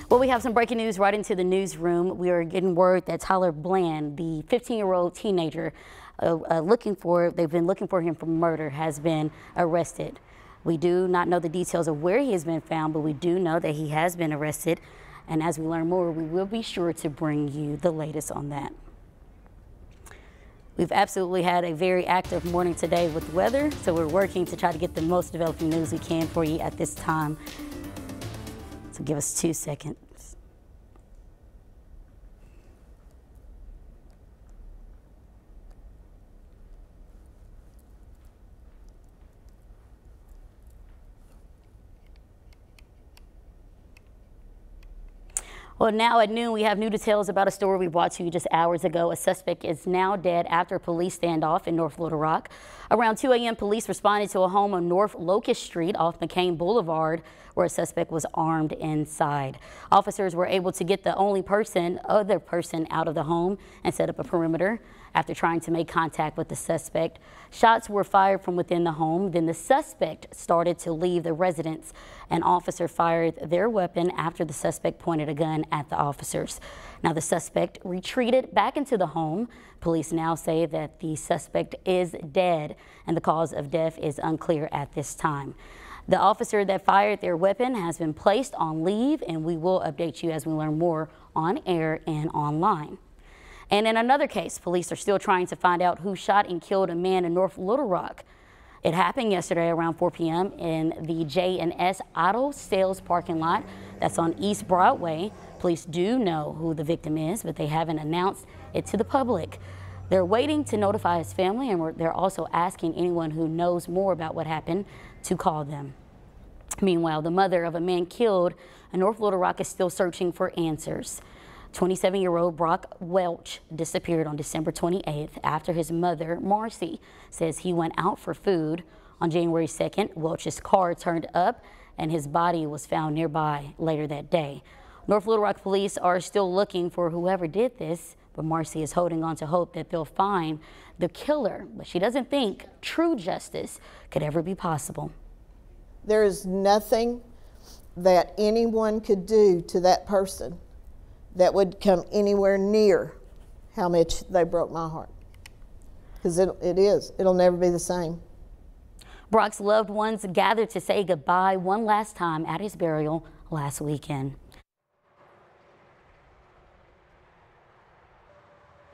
Well, we have some breaking news right into the newsroom. We are getting word that Tyler Bland, the 15-year-old teenager they've been looking for him for murder, has been arrested. We do not know the details of where he has been found, but we do know that he has been arrested. And as we learn more, we will be sure to bring you the latest on that. We've absolutely had a very active morning today with the weather, so we're working to try to get the most developing news we can for you at this time. So give us 2 seconds. Well, now at noon, we have new details about a story we brought to you just hours ago. A suspect is now dead after a police standoff in North Little Rock. Around 2 a.m., police responded to a home on North Locust Street off McCain Boulevard, where a suspect was armed inside. Officers were able to get the other person out of the home and set up a perimeter. After trying to make contact with the suspect, shots were fired from within the home. Then the suspect started to leave the residence. An officer fired their weapon after the suspect pointed a gun at the officers. Now the suspect retreated back into the home. Police now say that the suspect is dead and the cause of death is unclear at this time. The officer that fired their weapon has been placed on leave, and we will update you as we learn more on air and online. And in another case, police are still trying to find out who shot and killed a man in North Little Rock. It happened yesterday around 4 p.m. in the J&S Auto Sales parking lot that's on East Broadway. Police do know who the victim is, but they haven't announced it to the public. They're waiting to notify his family, and they're also asking anyone who knows more about what happened to call them. Meanwhile, the mother of a man killed in North Little Rock is still searching for answers. 27-year-old Brock Welch disappeared on December 28th after his mother, Marcy, says he went out for food. On January 2nd, Welch's car turned up and his body was found nearby later that day. North Little Rock police are still looking for whoever did this, but Marcy is holding on to hope that they'll find the killer, but she doesn't think true justice could ever be possible. There is nothing that anyone could do to that person that would come anywhere near how much they broke my heart. Because it'll never be the same. Brock's loved ones gathered to say goodbye one last time at his burial last weekend.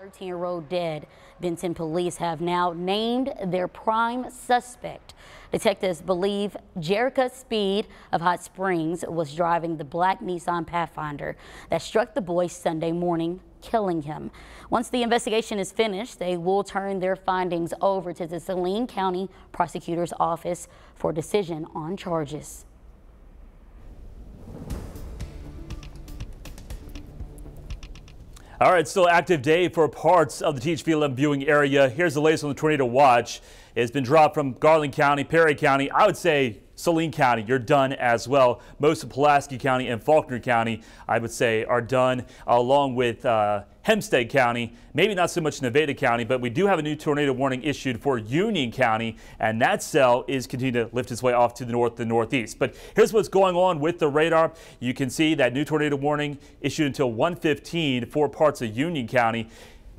13-year-old dead. Benton police have now named their prime suspect. Detectives believe Jerica Speed of Hot Springs was driving the black Nissan Pathfinder that struck the boy Sunday morning, killing him. Once the investigation is finished, they will turn their findings over to the Saline County Prosecutor's Office for decision on charges. All right, still active day for parts of the Teachfield and viewing area. Here's the latest on the tornado watch. It's been dropped from Garland County, Perry County. I would say Saline County, you're done as well. Most of Pulaski County and Faulkner County, I would say, are done, along with Hempstead County. Maybe not so much Nevada County, but we do have a new tornado warning issued for Union County, and that cell is continuing to lift its way off to the north and northeast. But here's what's going on with the radar. You can see that new tornado warning issued until 1:15 for parts of Union County.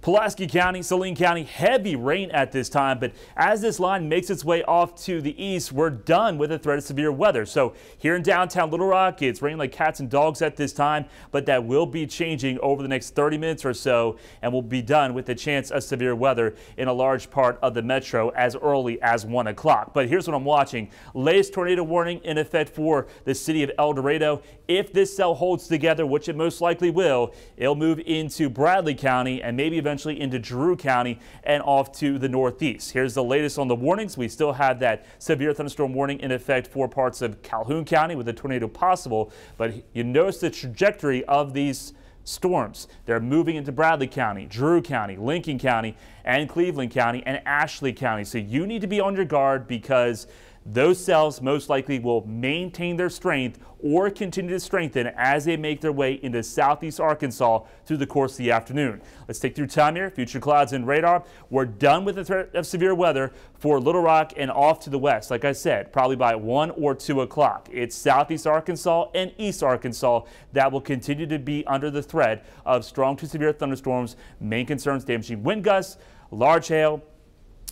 Pulaski County, Saline County, heavy rain at this time, but as this line makes its way off to the east, we're done with the threat of severe weather. So here in downtown Little Rock, it's raining like cats and dogs at this time, but that will be changing over the next 30 minutes or so, and we'll be done with the chance of severe weather in a large part of the metro as early as 1 o'clock. But here's what I'm watching. Latest tornado warning in effect for the city of El Dorado. If this cell holds together, which it most likely will, it'll move into Bradley County and maybe eventually into Drew County and off to the northeast. Here's the latest on the warnings. We still have that severe thunderstorm warning in effect for parts of Calhoun County with a tornado possible, but you notice the trajectory of these storms. They're moving into Bradley County, Drew County, Lincoln County, and Cleveland County, and Ashley County. So you need to be on your guard because Those cells most likely will maintain their strength or continue to strengthen as they make their way into southeast Arkansas through the course of the afternoon. Let's take through time here. Future clouds and radar. We're done with the threat of severe weather for Little Rock and off to the west. Like I said, probably by 1 or 2 o'clock. It's southeast Arkansas and east Arkansas that will continue to be under the threat of strong to severe thunderstorms. Main concerns: damaging wind gusts, large hail,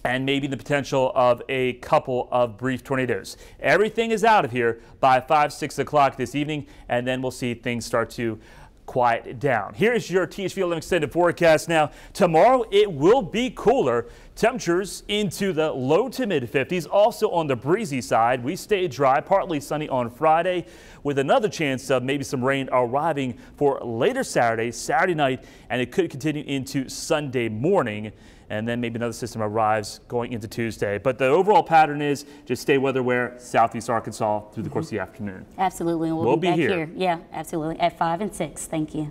and maybe the potential of a couple of brief tornadoes. Everything is out of here by 5, 6 o'clock this evening, and then we'll see things start to quiet down. Here's your THV11 extended forecast. Now, tomorrow it will be cooler. Temperatures into the low to mid 50s. Also on the breezy side, we stay dry, partly sunny on Friday, with another chance of maybe some rain arriving for later Saturday night, and it could continue into Sunday morning. And then maybe another system arrives going into Tuesday. But the overall pattern is just stay weather aware, southeast Arkansas through the course of the afternoon. Absolutely. And we'll be back here. Yeah, absolutely. At 5 and 6. Thank you.